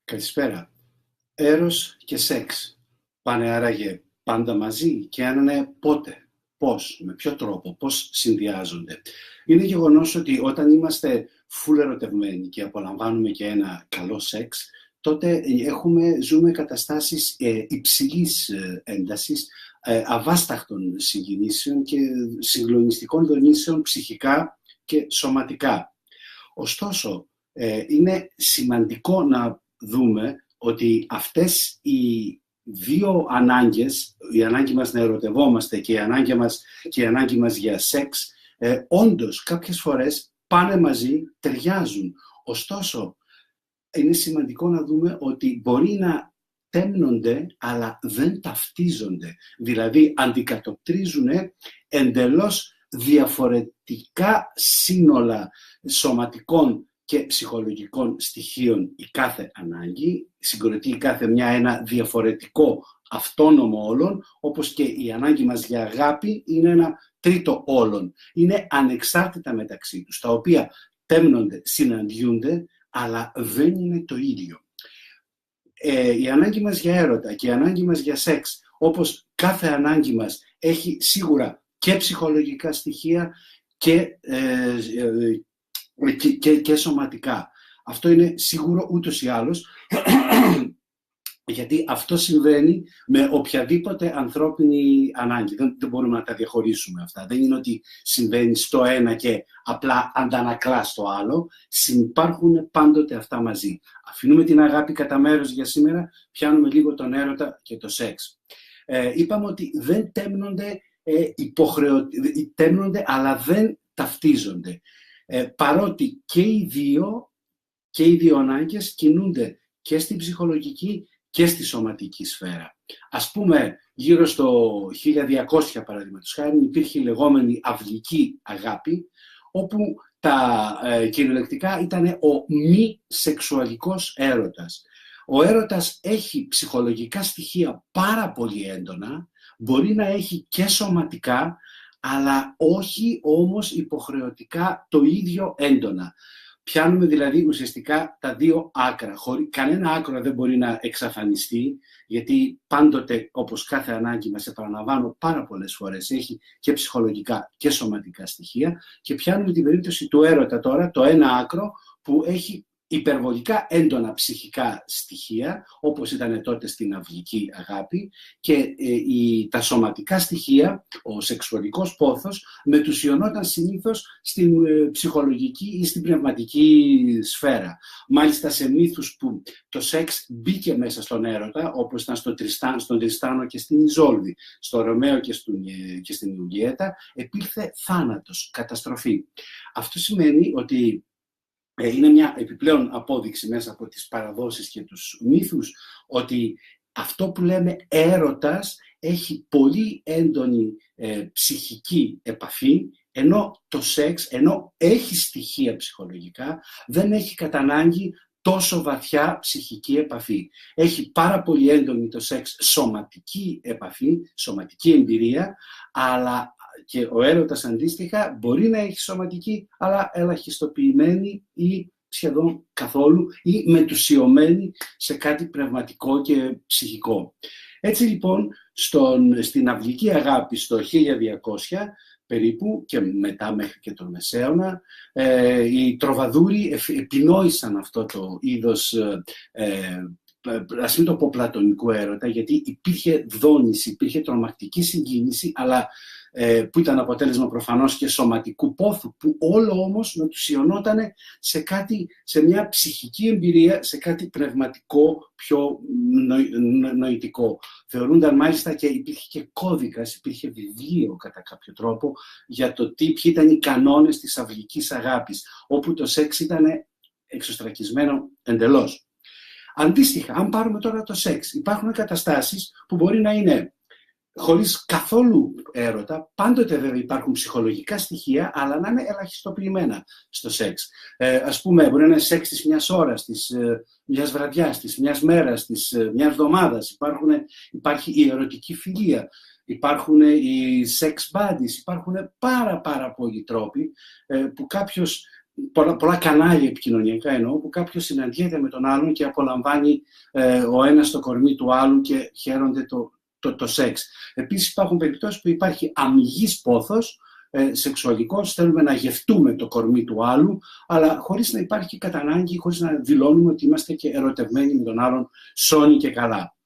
Καλησπέρα. Έρος και σεξ πάνε άραγε πάντα μαζί και αν ναι, πότε, πώς, με ποιο τρόπο, πώς συνδυάζονται. Είναι γεγονός ότι όταν είμαστε φουλ ερωτευμένοι και απολαμβάνουμε και ένα καλό σεξ, τότε ζούμε καταστάσεις υψηλής έντασης, αβάσταχτων συγκινήσεων και συγκλονιστικών δονήσεων ψυχικά και σωματικά. Ωστόσο, είναι σημαντικό να δούμε ότι αυτές οι δύο ανάγκες, η ανάγκη μας να ερωτευόμαστε και η ανάγκη μας για σεξ, όντως κάποιες φορές πάνε μαζί, ταιριάζουν. Ωστόσο, είναι σημαντικό να δούμε ότι μπορεί να τέμνονται, αλλά δεν ταυτίζονται. Δηλαδή, αντικατοπτρίζουν εντελώς διαφορετικά σύνολα σωματικών και ψυχολογικών στοιχείων η κάθε ανάγκη, συγκροτεί η κάθε μια ένα διαφορετικό αυτόνομο όλον, όπως και η ανάγκη μας για αγάπη είναι ένα τρίτο όλον. Είναι ανεξάρτητα μεταξύ τους, τα οποία τέμνονται, συναντιούνται, αλλά δεν είναι το ίδιο. Η ανάγκη μας για έρωτα και η ανάγκη μας για σεξ, όπως κάθε ανάγκη μας, έχει σίγουρα και ψυχολογικά στοιχεία και σωματικά. Αυτό είναι σίγουρο ούτως ή άλλως, γιατί αυτό συμβαίνει με οποιαδήποτε ανθρώπινη ανάγκη. Δεν μπορούμε να τα διαχωρίσουμε αυτά. Δεν είναι ότι συμβαίνει στο ένα και απλά αντανακλά στο άλλο. Συμπάρχουν πάντοτε αυτά μαζί. Αφήνουμε την αγάπη κατά μέρος για σήμερα, πιάνουμε λίγο τον έρωτα και το σεξ. Είπαμε ότι δεν τέμνονται, τέμνονται αλλά δεν ταυτίζονται. Παρότι και οι δύο ανάγκες κινούνται και στην ψυχολογική και στη σωματική σφαίρα. Ας πούμε, γύρω στο 1200 παραδείγματος χάρη υπήρχε η λεγόμενη αυλική αγάπη, όπου τα κυριολεκτικά ήταν ο μη σεξουαλικός έρωτας. Ο έρωτας έχει ψυχολογικά στοιχεία πάρα πολύ έντονα, μπορεί να έχει και σωματικά, αλλά όχι όμως υποχρεωτικά το ίδιο έντονα. Πιάνουμε δηλαδή ουσιαστικά τα δύο άκρα. Κανένα άκρο δεν μπορεί να εξαφανιστεί, γιατί πάντοτε, όπως κάθε ανάγκη μας, επαναλαμβάνω πάρα πολλές φορές, έχει και ψυχολογικά και σωματικά στοιχεία, και πιάνουμε την περίπτωση του έρωτα τώρα, το ένα άκρο που έχει υπερβολικά έντονα ψυχικά στοιχεία, όπως ήταν τότε στην αυλική αγάπη, και τα σωματικά στοιχεία, ο σεξουαλικός πόθος, μετουσιωνόταν συνήθως στην ψυχολογική ή στην πνευματική σφαίρα. Μάλιστα σε μύθους που το σεξ μπήκε μέσα στον έρωτα, όπως ήταν στον Τριστάνο και στην Ιζόλδη, στο Ρωμαίο και στην Ιουλιέτα, επήλθε θάνατος, καταστροφή. Αυτό σημαίνει ότι είναι μια επιπλέον απόδειξη μέσα από τις παραδόσεις και τους μύθους ότι αυτό που λέμε έρωτας έχει πολύ έντονη ψυχική επαφή, ενώ το σεξ, ενώ έχει στοιχεία ψυχολογικά, δεν έχει κατά ανάγκη τόσο βαθιά ψυχική επαφή. Έχει πάρα πολύ έντονη το σεξ σωματική επαφή, σωματική εμπειρία, αλλά και ο έρωτας αντίστοιχα μπορεί να έχει σωματική, αλλά ελαχιστοποιημένη ή σχεδόν καθόλου ή μετουσιωμένη σε κάτι πνευματικό και ψυχικό. Έτσι λοιπόν στην αυλική αγάπη στο 1200 περίπου και μετά μέχρι και τον Μεσαίωνα, οι τροβαδούροι επινόησαν αυτό το είδος, ας μην το πω πλατωνικού έρωτα, γιατί υπήρχε δόνηση, υπήρχε τρομακτική συγκίνηση, αλλά που ήταν αποτέλεσμα προφανώς και σωματικού πόθου, που όλο όμως μετουσιωνόταν σε μια ψυχική εμπειρία, σε κάτι πνευματικό, πιο νοητικό. Θεωρούνταν μάλιστα και υπήρχε και κώδικας, υπήρχε βιβλίο κατά κάποιο τρόπο για το ποιοι ήταν οι κανόνες της αυλικής αγάπης, όπου το σεξ ήταν εξωστρακισμένο εντελώς. Αντίστοιχα, αν πάρουμε τώρα το σεξ, υπάρχουν καταστάσεις που μπορεί να είναι χωρίς καθόλου έρωτα, πάντοτε βέβαια υπάρχουν ψυχολογικά στοιχεία, αλλά να είναι ελαχιστοποιημένα στο σεξ. Ας πούμε, μπορεί να είναι σεξ της μιας ώρας, της μιας βραδιάς, της μιας μέρας, της μιας εβδομάδας. Υπάρχει η ερωτική φιλία, υπάρχουν οι sex buddies, υπάρχουν πάρα πολλοί τρόποι που κάποιος πολλά κανάλια επικοινωνιακά εννοώ, που κάποιος συναντιέται με τον άλλον και απολαμβάνει ο ένας το κορμί του άλλου και χαίρονται το σεξ. Επίσης υπάρχουν περιπτώσεις που υπάρχει αμυγής πόθος, σεξουαλικός, θέλουμε να γευτούμε το κορμί του άλλου, αλλά χωρίς να υπάρχει κατά ανάγκη, χωρίς να δηλώνουμε ότι είμαστε και ερωτευμένοι με τον άλλον σώνει και καλά.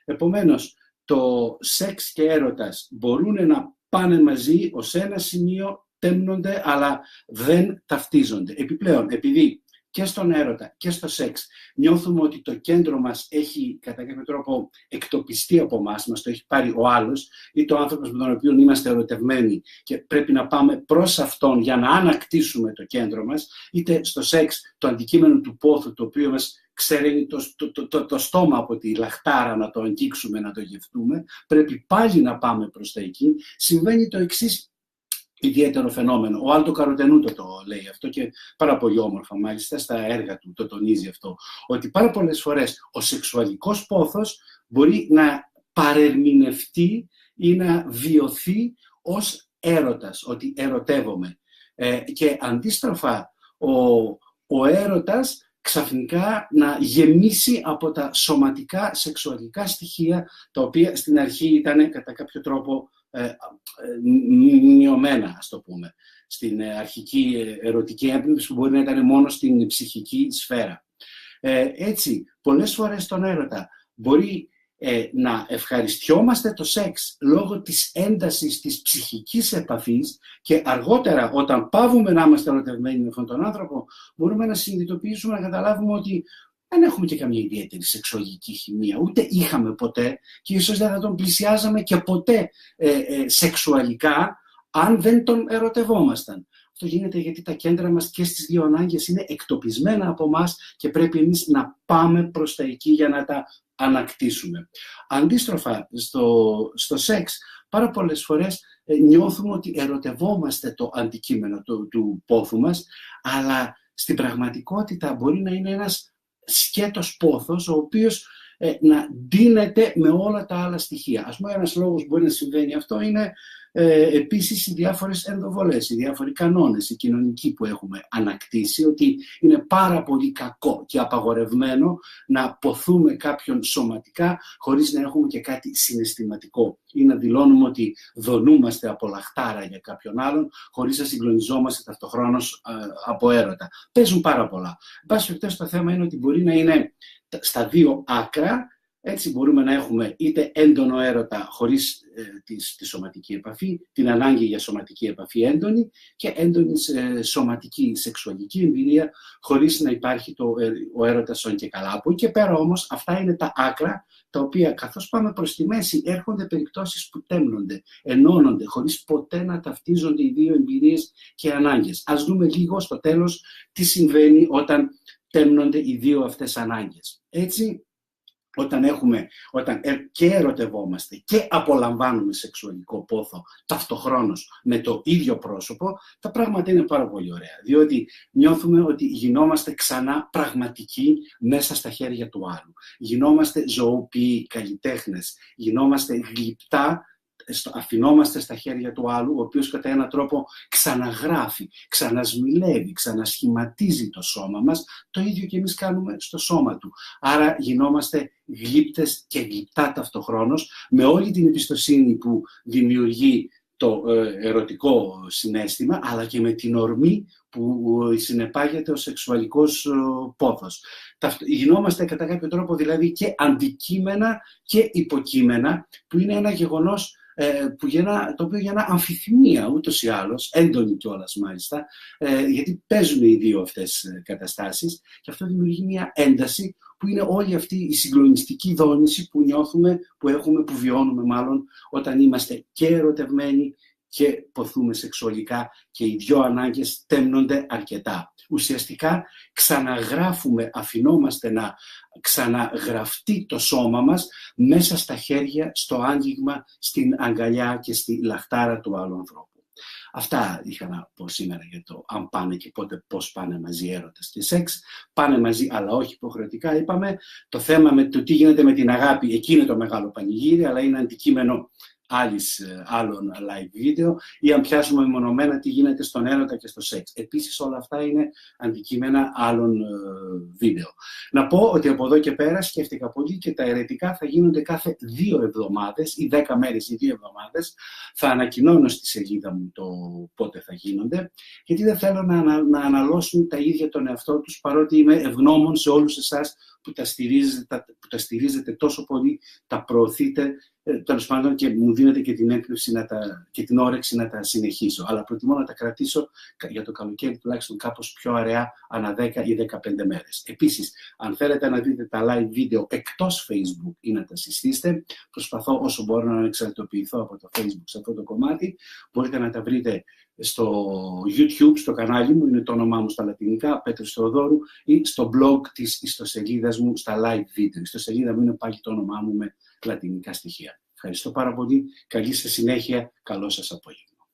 Επομένως, το σεξ και έρωτας μπορούν να πάνε μαζί ως ένα σημείο, τέμνονται, αλλά δεν ταυτίζονται. Επιπλέον, επειδή και στον έρωτα και στο σεξ νιώθουμε ότι το κέντρο μας έχει κατά κάποιο τρόπο εκτοπιστεί από εμάς, μας το έχει πάρει ο άλλος ή το άνθρωπος με τον οποίο είμαστε ερωτευμένοι και πρέπει να πάμε προς αυτόν για να ανακτήσουμε το κέντρο μας, είτε στο σεξ το αντικείμενο του πόθου, το οποίο μας ξέρει το στόμα από τη λαχτάρα να το αγγίξουμε, να το γευτούμε, πρέπει πάλι να πάμε προς τα εκεί. Συμβαίνει το εξής ιδιαίτερο φαινόμενο. Ο Άλτο Καροτενούτο το λέει αυτό και πάρα πολύ όμορφα, μάλιστα στα έργα του το τονίζει αυτό, ότι πάρα πολλές φορές ο σεξουαλικός πόθος μπορεί να παρερμηνευτεί ή να βιωθεί ως έρωτας, ότι ερωτεύομαι. Και αντίστροφα ο έρωτας ξαφνικά να γεμίσει από τα σωματικά σεξουαλικά στοιχεία, τα οποία στην αρχή ήταν κατά κάποιο τρόπο μειωμένα, ας το πούμε, στην αρχική ερωτική έμπνευση που μπορεί να ήταν μόνο στην ψυχική σφαίρα. Έτσι, πολλές φορές στον έρωτα μπορεί να ευχαριστιόμαστε το σεξ λόγω της έντασης της ψυχικής επαφής και αργότερα, όταν πάβουμε να είμαστε ερωτευμένοι με αυτόν τον άνθρωπο, μπορούμε να συνειδητοποιήσουμε, να καταλάβουμε ότι δεν έχουμε και καμία ιδιαίτερη σεξουαλική χημεία, ούτε είχαμε ποτέ και ίσως δεν θα τον πλησιάζαμε και ποτέ σεξουαλικά αν δεν τον ερωτευόμασταν. Αυτό γίνεται γιατί τα κέντρα μας και στις δύο ανάγκες είναι εκτοπισμένα από εμάς και πρέπει εμείς να πάμε προς τα εκεί για να τα ανακτήσουμε. Αντίστροφα, στο σεξ, πάρα πολλές φορές νιώθουμε ότι ερωτευόμαστε το αντικείμενο του πόθου μας, αλλά στην πραγματικότητα μπορεί να είναι ένας σκέτος πόθος, ο οποίος να ντύνεται με όλα τα άλλα στοιχεία. Ας πούμε, ένας λόγος που μπορεί να συμβαίνει αυτό είναι επίσης οι διάφορες ενδοβολές, οι διάφοροι κανόνες, οι κοινωνικοί που έχουμε ανακτήσει, ότι είναι πάρα πολύ κακό και απαγορευμένο να ποθούμε κάποιον σωματικά χωρίς να έχουμε και κάτι συναισθηματικό ή να δηλώνουμε ότι δονούμαστε από λαχτάρα για κάποιον άλλον χωρίς να συγκλονιζόμαστε ταυτοχρόνως από έρωτα. Παίζουν πάρα πολλά. Εν πάση περιπτώσει, το θέμα είναι ότι μπορεί να είναι στα δύο άκρα. Έτσι μπορούμε να έχουμε είτε έντονο έρωτα χωρίς τη σωματική επαφή, την ανάγκη για σωματική επαφή έντονη και έντονη σωματική σεξουαλική εμπειρία χωρίς να υπάρχει ο έρωτας σών και καλά. Από εκεί και πέρα όμως αυτά είναι τα άκρα, τα οποία καθώς πάμε προς τη μέση έρχονται περιπτώσεις που τέμνονται, ενώνονται χωρίς ποτέ να ταυτίζονται οι δύο εμπειρίες και ανάγκες. Ας δούμε λίγο στο τέλος τι συμβαίνει όταν τέμνονται οι δύο αυτές ανάγκες. Έτσι, όταν και ερωτευόμαστε και απολαμβάνουμε σεξουαλικό πόθο ταυτοχρόνως με το ίδιο πρόσωπο, τα πράγματα είναι πάρα πολύ ωραία. Διότι νιώθουμε ότι γινόμαστε ξανά πραγματικοί μέσα στα χέρια του άλλου. Γινόμαστε ζωοποιοί, καλλιτέχνες, γινόμαστε γλυπτά, αφινόμαστε στα χέρια του άλλου, ο οποίος κατά έναν τρόπο ξαναγράφει, ξανασμιλεύει, ξανασχηματίζει το σώμα μας, το ίδιο και εμείς κάνουμε στο σώμα του. Άρα γινόμαστε γλύπτες και γλυπτά ταυτοχρόνως, με όλη την εμπιστοσύνη που δημιουργεί το ερωτικό συναίσθημα, αλλά και με την ορμή που συνεπάγεται ο σεξουαλικός πόθος. Γινόμαστε κατά κάποιο τρόπο δηλαδή και αντικείμενα και υποκείμενα, που είναι ένα γεγονός το οποίο γεννά αμφιθυμία ούτως ή άλλως, έντονη κιόλας μάλιστα, γιατί παίζουν οι δύο αυτές καταστάσεις και αυτό δημιουργεί μια ένταση που είναι όλη αυτή η συγκλονιστική δόνηση που νιώθουμε, που βιώνουμε μάλλον, όταν είμαστε και ερωτευμένοι και ποθούμε σεξουαλικά και οι δυο ανάγκες τέμνονται αρκετά. Ουσιαστικά ξαναγράφουμε, αφινόμαστε να ξαναγραφτεί το σώμα μας μέσα στα χέρια, στο άγγιγμα, στην αγκαλιά και στη λαχτάρα του άλλου ανθρώπου. Αυτά είχα να πω σήμερα για το αν πάνε και πότε πώς πάνε μαζί έρωτας και σεξ. Πάνε μαζί, αλλά όχι υποχρεωτικά, είπαμε. Το θέμα με το τι γίνεται με την αγάπη, εκεί είναι το μεγάλο πανηγύρι, αλλά είναι αντικείμενο άλλων live βίντεο, ή αν πιάσουμε μεμονωμένα τι γίνεται στον έρωτα και στο σεξ. Επίσης όλα αυτά είναι αντικείμενα άλλων βίντεο. Να πω ότι από εδώ και πέρα σκέφτηκα πολύ και τα αιρετικά θα γίνονται κάθε 2 εβδομάδες ή 10 μέρες ή 2 εβδομάδες. Θα ανακοινώνω στη σελίδα μου το πότε θα γίνονται, γιατί δεν θέλω να αναλώσουν τα ίδια τον εαυτό τους, παρότι είμαι ευγνώμων σε όλους εσάς που τα στηρίζετε τόσο πολύ, τα προωθείτε, τέλος πάντων, και μου δίνετε και την έμπνευση και την όρεξη να τα συνεχίσω. Αλλά προτιμώ να τα κρατήσω για το καλοκαίρι τουλάχιστον κάπως πιο αραιά, ανά 10 ή 15 μέρες. Επίσης, αν θέλετε να δείτε τα live βίντεο εκτός Facebook ή να τα συστήσετε, προσπαθώ όσο μπορώ να εξαρτητοποιηθώ από το Facebook σε αυτό το κομμάτι. Μπορείτε να τα βρείτε στο YouTube, στο κανάλι μου, είναι το όνομά μου στα λατινικά, Πέτρος Θεοδόρου, ή στο blog της ιστοσελίδας μου, στα live βίντεο. Η ιστοσελίδα μου είναι πάλι το όνομά μου με λατινικά στοιχεία. Ευχαριστώ πάρα πολύ. Καλή σας συνέχεια. Καλό σας απόγευμα.